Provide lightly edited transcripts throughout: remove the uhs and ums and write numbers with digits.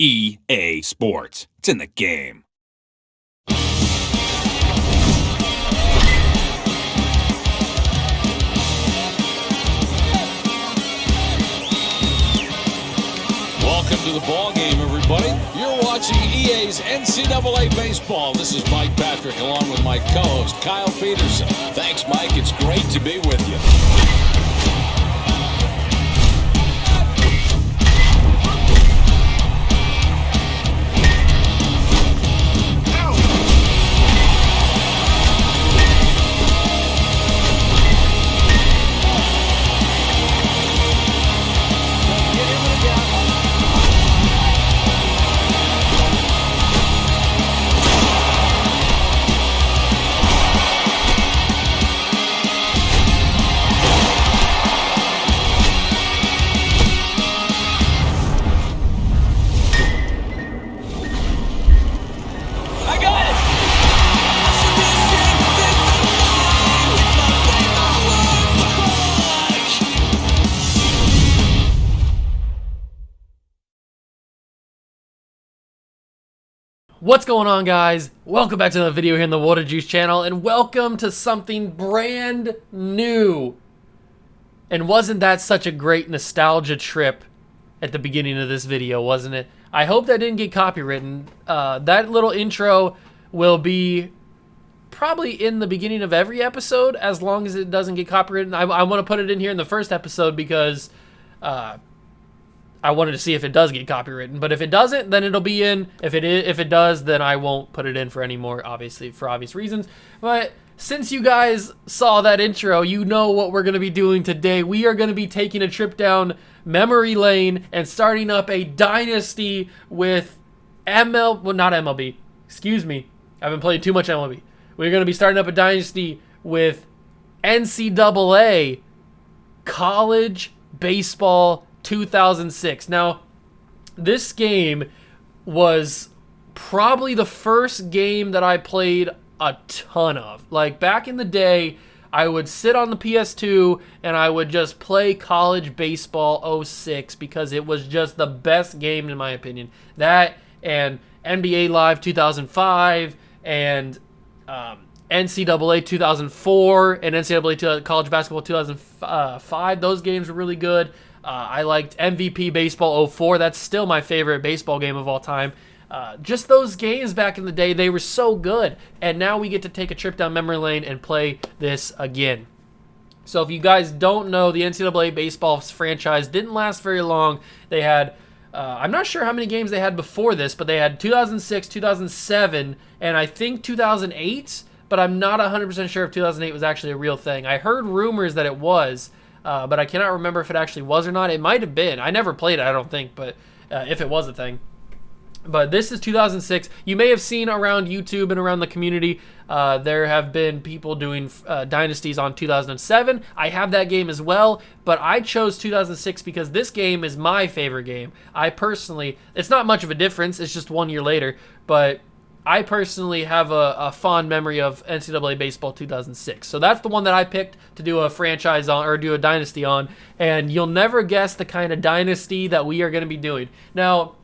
EA Sports. It's in the game. Welcome to the ball game, everybody. You're watching EA's NCAA Baseball. This is Mike Patrick along with my co-host Kyle Peterson. Thanks, Mike. It's great to be with you. What's going on, guys? Welcome back to the video here in the Water Juice channel, and welcome to something brand new. And wasn't that such a great nostalgia trip at the beginning of this video, wasn't it? I hope that didn't get copywritten. That little intro will be probably in the beginning of every episode, as long as it doesn't get copywritten. I want to put it in here in the first episode because I wanted to see if it does get copywritten, but if it doesn't, then it'll be in. If it does, then I won't put it in for anymore, obviously, for obvious reasons. But since you guys saw that intro, you know what we're going to be doing today. We are going to be taking a trip down memory lane and starting up a dynasty with not MLB. Excuse me. I've been playing too much MLB. We're going to be starting up a dynasty with NCAA college baseball 2006. Now, this game was probably the first game that I played a ton of. Like, back in the day, I would sit on the PS2 and I would just play college baseball 06 because it was just the best game in my opinion. That and NBA Live 2005 and NCAA 2004 and NCAA college basketball 2005. Those games were really good. I liked MVP Baseball 04. That's still my favorite baseball game of all time. Just those games back in the day, they were so good. And now we get to take a trip down memory lane and play this again. So if you guys don't know, the NCAA baseball franchise didn't last very long. They had, I'm not sure how many games they had before this, but they had 2006, 2007, and I think 2008. But I'm not 100% sure if 2008 was actually a real thing. I heard rumors that it was. But I cannot remember if it actually was or not. It might have been. I never played it, I don't think, but if it was a thing. But this is 2006. You may have seen around YouTube and around the community, there have been people doing dynasties on 2007. I have that game as well, but I chose 2006 because this game is my favorite game. I personally, it's not much of a difference. It's just 1 year later, but I personally have a fond memory of NCAA Baseball 2006. So that's the one that I picked to do a franchise on, or do a dynasty on. And you'll never guess the kind of dynasty that we are going to be doing. Now,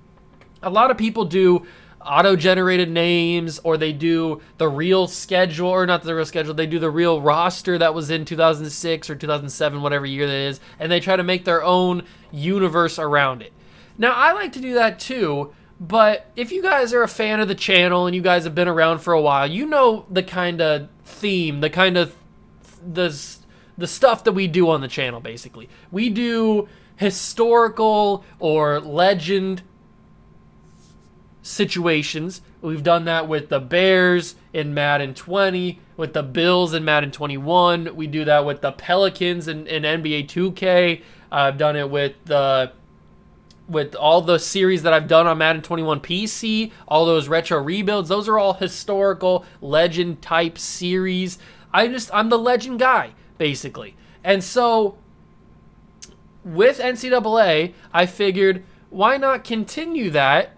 a lot of people do auto-generated names, or they do the real schedule, or not the real schedule, they do the real roster that was in 2006 or 2007, whatever year that is, and they try to make their own universe around it. Now, I like to do that too. But if you guys are a fan of the channel and you guys have been around for a while, you know the kind of theme, the kind of the stuff that we do on the channel, basically. We do historical or legend situations. We've done that with the Bears in Madden 20, with the Bills in Madden 21. We do that with the Pelicans in NBA 2K. I've done it with all the series that I've done on Madden 21 PC, all those retro rebuilds. Those are all historical legend type series. I'm the legend guy, basically. And so with NCAA, I figured, why not continue that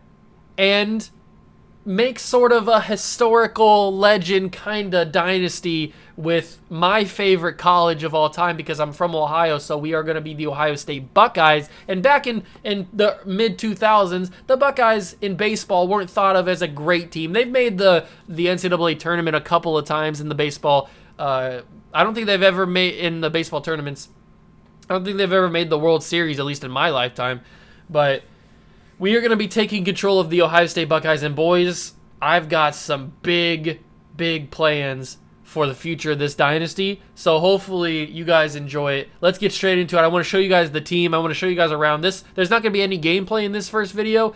and make sort of a historical legend kind of dynasty with my favorite college of all time, because I'm from Ohio, so we are going to be the Ohio State Buckeyes. And back in the mid-2000s, the Buckeyes in baseball weren't thought of as a great team. They've made the NCAA tournament a couple of times in the baseball. I don't think they've ever made, in the baseball tournaments, I don't think they've ever made the World Series, at least in my lifetime. But we are going to be taking control of the Ohio State Buckeyes. And boys, I've got some big, big plans for the future of this dynasty. So hopefully you guys enjoy it. Let's get straight into it. I want to show you guys the team. I want to show you guys around this. There's not going to be any gameplay in this first video.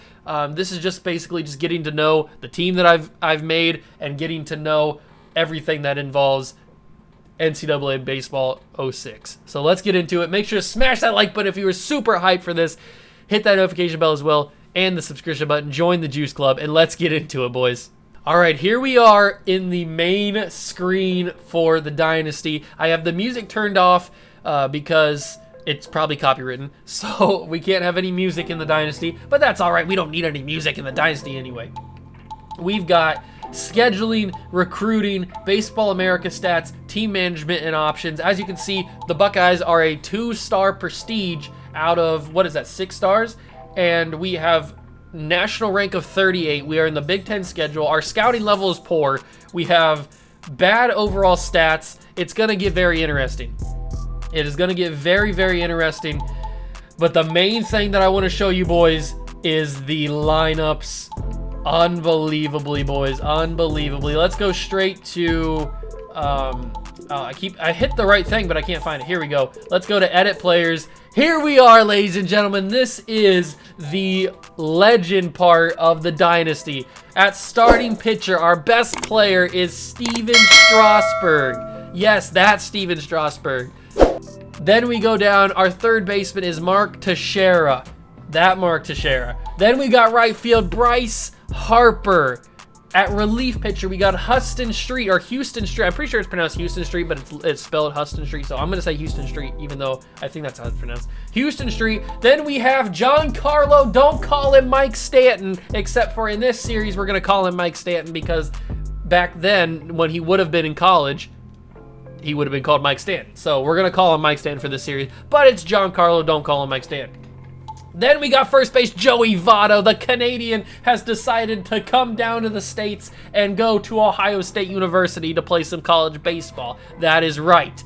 This is just basically just getting to know the team that I've made and getting to know everything that involves NCAA Baseball 06. So let's get into it. Make sure to smash that like button if you were super hyped for this. Hit that notification bell as well and the subscription button. Join the Juice Club, and let's get into it, boys. All right, here we are in the main screen for the dynasty. I have the music turned off because it's probably copywritten, so we can't have any music in the dynasty, but that's all right. We don't need any music in the dynasty anyway. We've got scheduling, recruiting, Baseball America stats, team management, and options. As you can see, the Buckeyes are a 2-star prestige out of, what is that, 6 stars? And we have national rank of 38. We are in the Big Ten schedule. Our scouting level is poor. We have bad overall stats. It's going to get very interesting. It is going to get very, very interesting. But the main thing that I want to show you, boys, is the lineups. Unbelievably, boys. Unbelievably. Let's go straight to... I hit the right thing, but I can't find it. Here we go. Let's go to edit players. Here we are, ladies and gentlemen. This is the legend part of the dynasty. At starting pitcher, our best player is Steven Strasburg. Yes, that's Steven Strasburg. Then we go down. Our third baseman is Mark Teixeira. That Mark Teixeira. Then we got right field, Bryce Harper. At relief pitcher, we got Houston Street. I'm pretty sure it's pronounced Houston Street, but it's spelled Houston Street. So I'm going to say Houston Street, even though I think that's how it's pronounced. Houston Street. Then we have Giancarlo. Don't call him Mike Stanton, except for in this series, we're going to call him Mike Stanton because back then, when he would have been in college, he would have been called Mike Stanton. So we're going to call him Mike Stanton for this series, but it's Giancarlo. Don't call him Mike Stanton. Then we got first base Joey Votto. The Canadian has decided to come down to the States and go to Ohio State University to play some college baseball. That is right.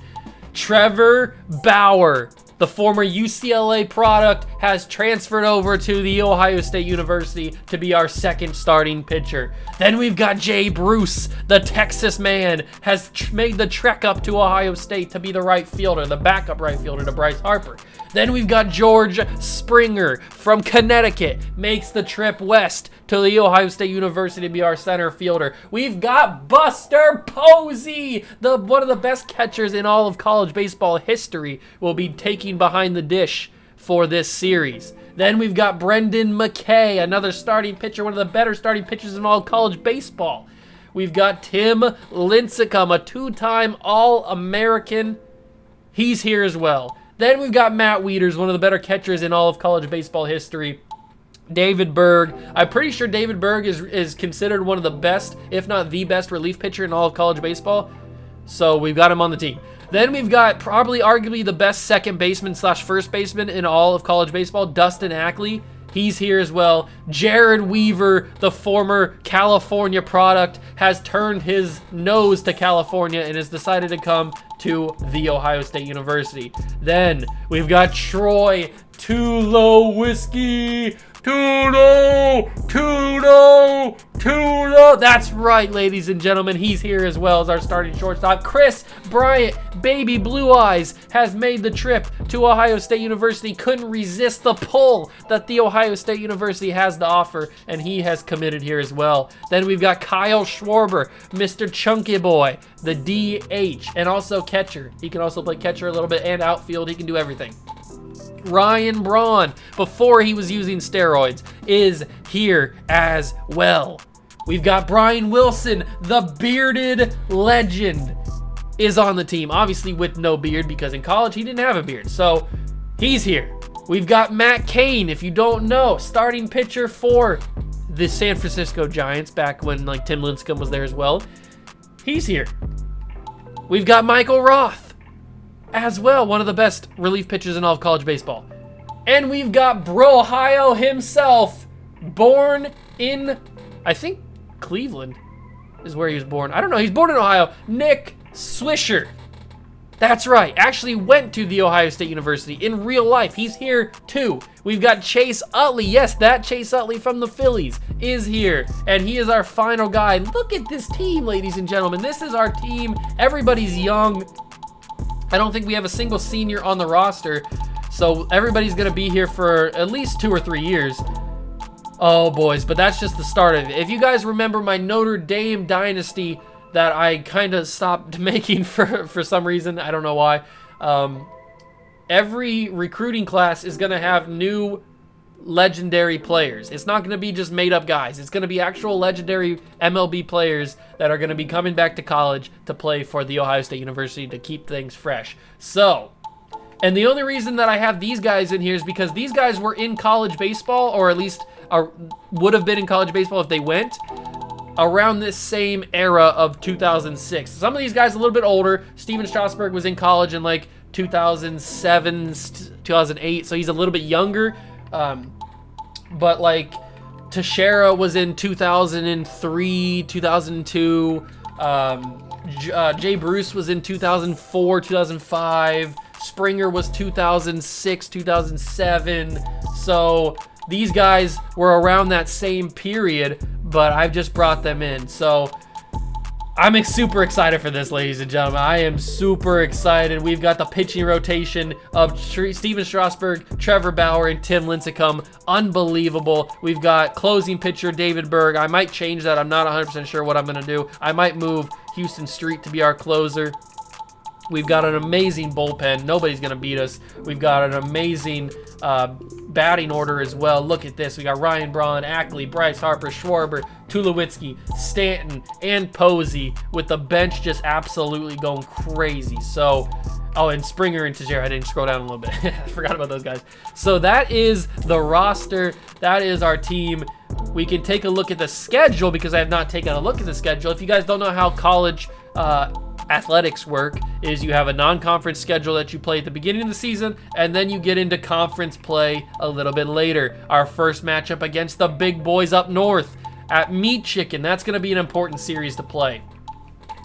Trevor Bauer, the former UCLA product, has transferred over to the Ohio State University to be our second starting pitcher. Then we've got Jay Bruce, the Texas man, has made the trek up to Ohio State to be the right fielder, the backup right fielder to Bryce Harper. Then we've got George Springer from Connecticut, makes the trip west to the Ohio State University to be our center fielder. We've got Buster Posey, one of the best catchers in all of college baseball history, will be taking behind the dish for this series. Then we've got Brendan McKay, another starting pitcher, one of the better starting pitchers in all of college baseball. We've got Tim Lincecum, a 2-time All-American. He's here as well. Then we've got Matt Wieters, one of the better catchers in all of college baseball history. David Berg. I'm pretty sure David Berg is considered one of the best, if not the best, relief pitcher in all of college baseball. So we've got him on the team. Then we've got probably arguably the best second baseman / first baseman in all of college baseball, Dustin Ackley. He's here as well. Jared Weaver, the former California product, has turned his nose to California and has decided to come to the Ohio State University. Then we've got Troy Tulowitzki. Tulo. That's right, ladies and gentlemen. He's here as well as our starting shortstop. Chris Bryant, baby blue eyes, has made the trip to Ohio State University. Couldn't resist the pull that the Ohio State University has to offer, and he has committed here as well. Then we've got Kyle Schwarber, Mr. Chunky Boy, the DH, and also catcher. He can also play catcher a little bit and outfield. He can do everything. Ryan Braun, before he was using steroids, is here as well. We've got Brian Wilson, the bearded legend, is on the team. Obviously with no beard because in college he didn't have a beard. So he's here. We've got Matt Cain, if you don't know, starting pitcher for the San Francisco Giants back when like Tim Lincecum was there as well. He's here. We've got Michael Roth as well, one of the best relief pitchers in all of college baseball. And we've got Bro Ohio himself, born in, I think, Cleveland is where he was born. I don't know. He's born in Ohio. Nick Swisher. That's right. Actually went to the Ohio State University in real life. He's here too. We've got Chase Utley. Yes, that Chase Utley from the Phillies is here. And he is our final guy. Look at this team, ladies and gentlemen. This is our team. Everybody's young. I don't think we have a single senior on the roster. So everybody's going to be here for at least 2 or 3 years. Oh, boys, but that's just the start of it. If you guys remember my Notre Dame dynasty that I kind of stopped making for some reason, I don't know why, every recruiting class is going to have new legendary players. It's not going to be just made-up guys. It's going to be actual legendary MLB players that are going to be coming back to college to play for the Ohio State University to keep things fresh. So, and the only reason that I have these guys in here is because these guys were in college baseball, or at least would have been in college baseball if they went, around this same era of 2006. Some of these guys a little bit older. Steven Strasburg was in college in like 2007, 2008, so he's a little bit younger. But like Teixeira was in 2003, 2002. Jay Bruce was in 2004, 2005. Springer was 2006, 2007. So these guys were around that same period, but I've just brought them in. So I'm super excited for this, ladies and gentlemen. I am super excited. We've got the pitching rotation of Steven Strasburg, Trevor Bauer, and Tim Lincecum. Unbelievable. We've got closing pitcher David Berg. I might change that. I'm not 100% sure what I'm going to do. I might move Houston Street to be our closer. We've got an amazing bullpen. Nobody's going to beat us. We've got an amazing batting order as well. Look at this. We got Ryan Braun, Ackley, Bryce Harper, Schwarber, Tulowitzki, Stanton, and Posey, with the bench just absolutely going crazy. So, oh, and Springer and Teixeira. I didn't scroll down a little bit. I forgot about those guys. So that is the roster. That is our team. We can take a look at the schedule because I have not taken a look at the schedule. If you guys don't know how college athletics work, is you have a non-conference schedule that you play at the beginning of the season, and then you get into conference play a little bit later. Our first matchup against the big boys up north at Meat Chicken. That's going to be an important series to play.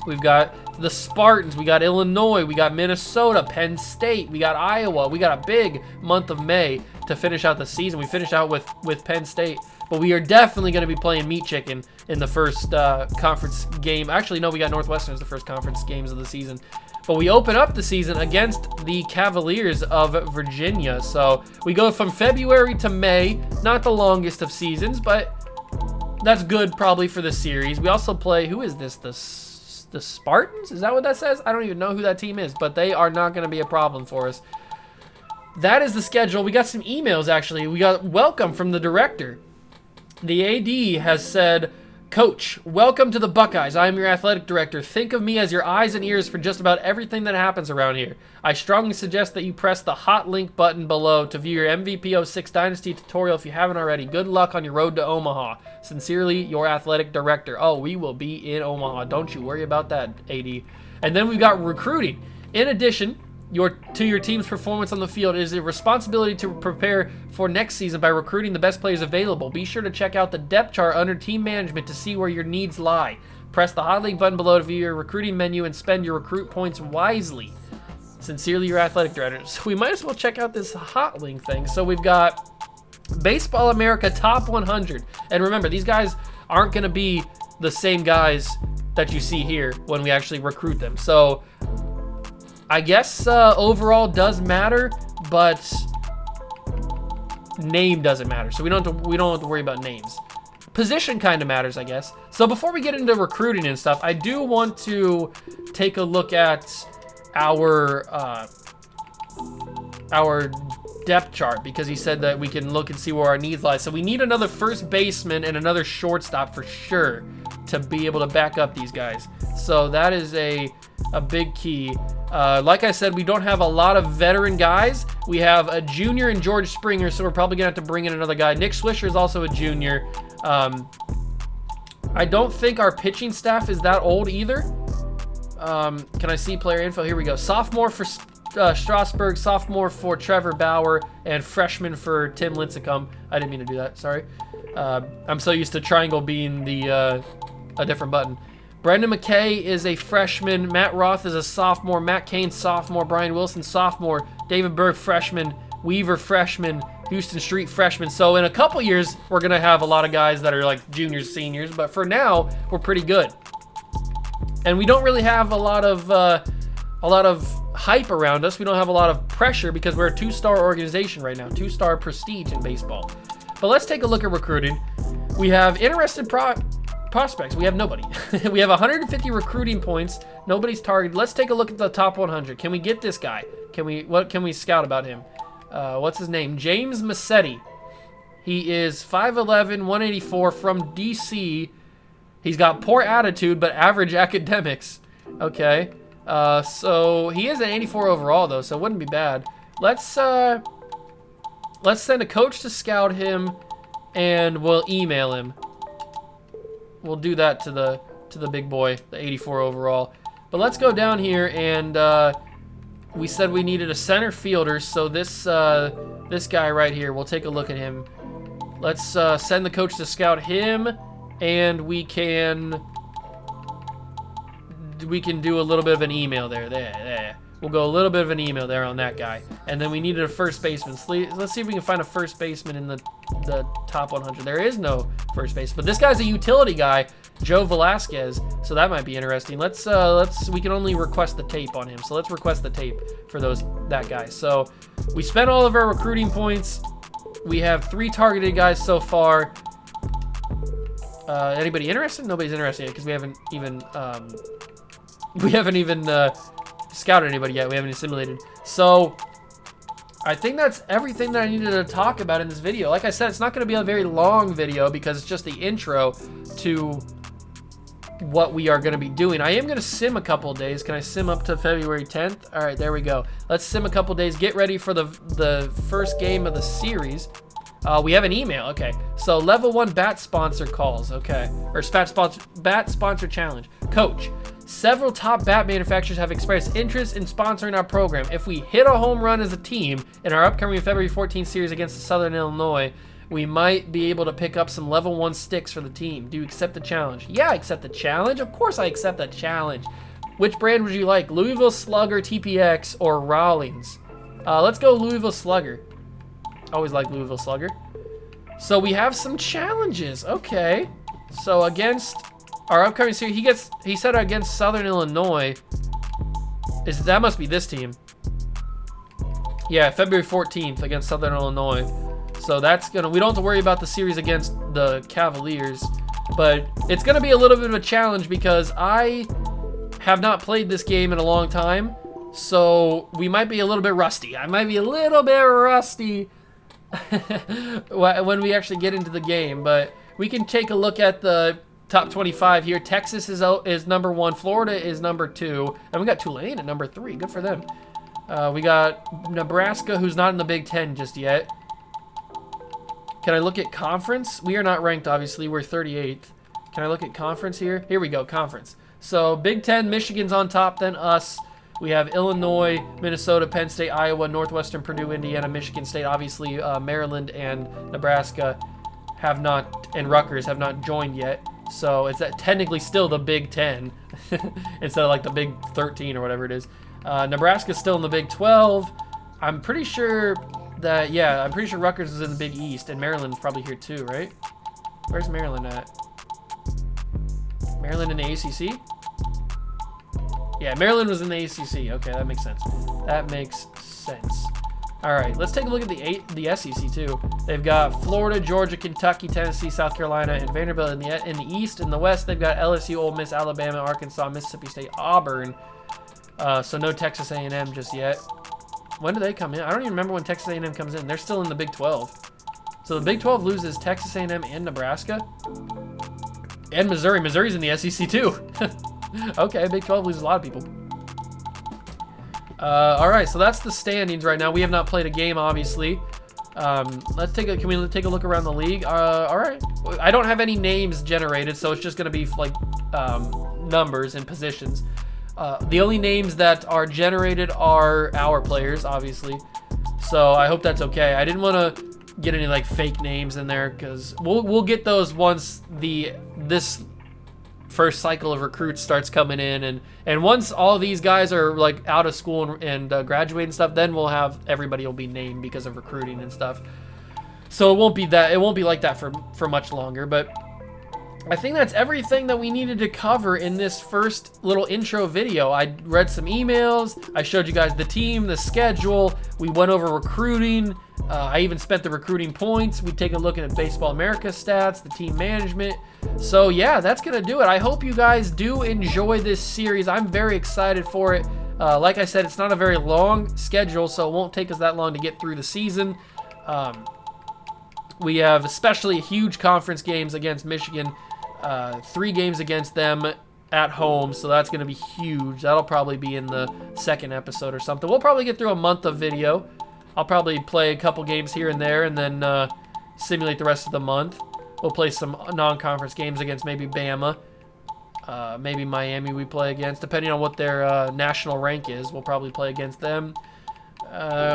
We've got the Spartans, we got Illinois, we got Minnesota, Penn State, we got Iowa. We got a big month of May to finish out the season. We finished out with Penn State, but we are definitely going to be playing Meat Chicken in the first conference game. Actually, no, we got Northwestern as the first conference games of the season. But we open up the season against the Cavaliers of Virginia. So we go from February to May, not the longest of seasons, but that's good probably for the series. We also play, who is this? The Spartans? Is that what that says? I don't even know who that team is, but they are not going to be a problem for us. That is the schedule. We got some emails, actually. We got welcome from the director. The AD has said, Coach, welcome to the Buckeyes. I am your athletic director. Think of me as your eyes and ears for just about everything that happens around here. I strongly suggest that you press the hot link button below to view your MVP 06 Dynasty tutorial if you haven't already. Good luck on your road to Omaha. Sincerely, your athletic director. Oh, we will be in Omaha. Don't you worry about that, AD. And then we've got recruiting. In addition to your team's performance on the field, it is a responsibility to prepare for next season by recruiting the best players available. Be sure to check out the depth chart under team management to see where your needs lie. Press the hot link button below to view your recruiting menu and spend your recruit points wisely. Sincerely, your athletic director. So we might as well check out this hot link thing. So we've got Baseball America Top 100. And remember, these guys aren't going to be the same guys that you see here when we actually recruit them. So I guess overall does matter, but name doesn't matter. So we don't have to worry about names. Position kind of matters, I guess. So before we get into recruiting and stuff, I do want to take a look at our depth chart, because he said that we can look and see where our needs lie. So we need another first baseman and another shortstop for sure to be able to back up these guys. So that is a big key. Like I said, we don't have a lot of veteran guys. We have a junior in George Springer, so we're probably gonna have to bring in another guy. Nick Swisher is also a junior. I don't think our pitching staff is that old either. Can I see player info? Here we go. Sophomore for Strasburg, sophomore for Trevor Bauer, and freshman for Tim Lincecum. I didn't mean to do that. Sorry. I'm so used to triangle being a different button. Brendan McKay is a freshman. Matt Roth is a sophomore. Matt Cain, sophomore. Brian Wilson, sophomore. David Berg, freshman. Weaver, freshman. Houston Street, freshman. So in a couple years, we're going to have a lot of guys that are like juniors, seniors. But for now, we're pretty good. And we don't really have a lot of hype around us. We don't have a lot of pressure because we're a 2-star organization right now. 2-star prestige in baseball. But let's take a look at recruiting. We have interested prospects. We have nobody. We have 150 recruiting points. Nobody's targeted. Let's take a look at the top 100. Can we get this guy? What can we scout about him? What's his name? James Massetti. He is 5'11", 184 from DC. He's got poor attitude but average academics. Okay. So he is an 84 overall though, so it wouldn't be bad. Let's send a coach to scout him, and we'll email him. We'll do that to the big boy, the 84 overall. But let's go down here, and we said we needed a center fielder, so this guy right here, we'll take a look at him. Let's send the coach to scout him, and we can do a little bit of an email there. We'll go a little bit of an email there on that guy. And then we needed a first baseman. Let's see if we can find a first baseman in the top 100. There is no first base, but this guy's a utility guy, Joe Velasquez. So that might be interesting. We can only request the tape on him. So let's request the tape for that guy. So we spent all of our recruiting points. We have 3 targeted guys so far. Anybody interested? Nobody's interested yet because we haven't even scouted anybody yet. We haven't assimilated. So I think that's everything that I needed to talk about in this video. Like I said, it's not going to be a very long video because it's just the intro to what we are going to be doing. I am going to sim a couple days. Can I sim up to February 10th? All right, there we go. Let's sim a couple days. Get ready for the first game of the series. We have an email. Okay, so level 1 bat sponsor calls. Okay, or bat sponsor challenge. Coach, several top bat manufacturers have expressed interest in sponsoring our program. If we hit a home run as a team in our upcoming February 14th series against Southern Illinois, we might be able to pick up some level 1 sticks for the team. Do you accept the challenge? Yeah, I accept the challenge. Of course I accept the challenge. Which brand would you like? Louisville Slugger, TPX, or Rawlings? Let's go Louisville Slugger. Always like Louisville Slugger. So we have some challenges. Okay. So against our upcoming series, he said against Southern Illinois. That must be this team. Yeah, February 14th against Southern Illinois. So that's we don't have to worry about the series against the Cavaliers, but it's gonna be a little bit of a challenge because I have not played this game in a long time. So we might be a little bit rusty. I might be a little bit rusty when we actually get into the game, but we can take a look at the top 25 here. Texas is number 1, Florida is number 2, and we got Tulane at number 3. Good for them. We got Nebraska, who's not in the Big Ten just yet. Can I look at conference? We are not ranked, obviously. We're 38th. Can I look at conference here? Here we go, conference. So Big Ten, Michigan's on top, then us. We have Illinois, Minnesota, Penn State, Iowa, Northwestern, Purdue, Indiana, Michigan State. Obviously, Maryland and Nebraska have not, and Rutgers have not joined yet. So it's technically still the Big Ten instead of like the Big 13 or whatever it is. Nebraska's still in the Big 12. I'm pretty sure Rutgers is in the Big East, and Maryland's probably here too, right? Where's Maryland at? Maryland in the ACC? Yeah, Maryland was in the ACC. Okay, that makes sense. That makes sense. All right, let's take a look at the SEC too. They've got Florida, Georgia, Kentucky, Tennessee, South Carolina, and Vanderbilt in the East. In the West, they've got LSU, Ole Miss, Alabama, Arkansas, Mississippi State, Auburn. So no Texas A&M just yet. When do they come in? I don't even remember when Texas A&M comes in. They're still in the Big 12. So the Big 12 loses Texas A&M and Nebraska. And Missouri. Missouri's in the SEC too. Okay, Big 12 loses a lot of people. All right, so that's the standings right now. We have not played a game, obviously. Can we take a look around the league? All right. I don't have any names generated, so it's just gonna be like numbers and positions. The only names that are generated are our players, obviously. So I hope that's okay. I didn't want to get any like fake names in there because we'll get those once this first cycle of recruits starts coming in, and once all of these guys are like out of school and graduate and stuff, then we'll have everybody will be named because of recruiting and stuff. So it won't be like that for much longer, but I think that's everything that we needed to cover in this first little intro video. I read some emails, I showed you guys the team, the schedule, we went over recruiting, I even spent the recruiting points, we take a look at Baseball America stats, the team management. So yeah, that's gonna do it. I hope you guys do enjoy this series. I'm very excited for it. Like I said, it's not a very long schedule, so it won't take us that long to get through the season. We have especially huge conference games against Michigan. 3 games against them at home, so that's going to be huge. That'll probably be in the second episode or something. We'll probably get through a month of video. I'll probably play a couple games here and there and then simulate the rest of the month. We'll play some non-conference games against maybe Bama, maybe Miami we play against, depending on what their national rank is. We'll probably play against them.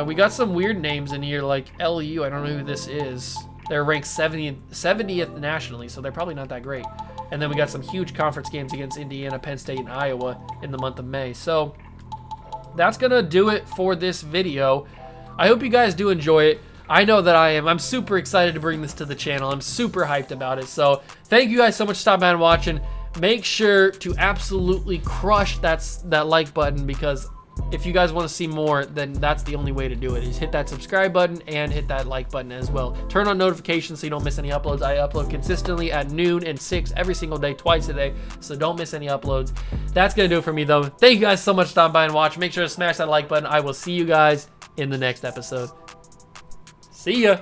We got some weird names in here like LU. I don't know who this is. They're ranked 70th nationally, so they're probably not that great. And then we got some huge conference games against Indiana, Penn State, and Iowa in the month of May. So that's going to do it for this video. I hope you guys do enjoy it. I know that I am. I'm super excited to bring this to the channel. I'm super hyped about it. So thank you guys so much for stopping by and watching. Make sure to absolutely crush that like button, because if you guys want to see more, then that's the only way to do it, is hit that subscribe button and hit that like button as well. Turn on notifications so you don't miss any uploads. I upload consistently at noon and 6 every single day, twice a day, so don't miss any uploads. That's going to do it for me, though. Thank you guys so much for stopping by and watching. Make sure to smash that like button. I will see you guys in the next episode. See ya.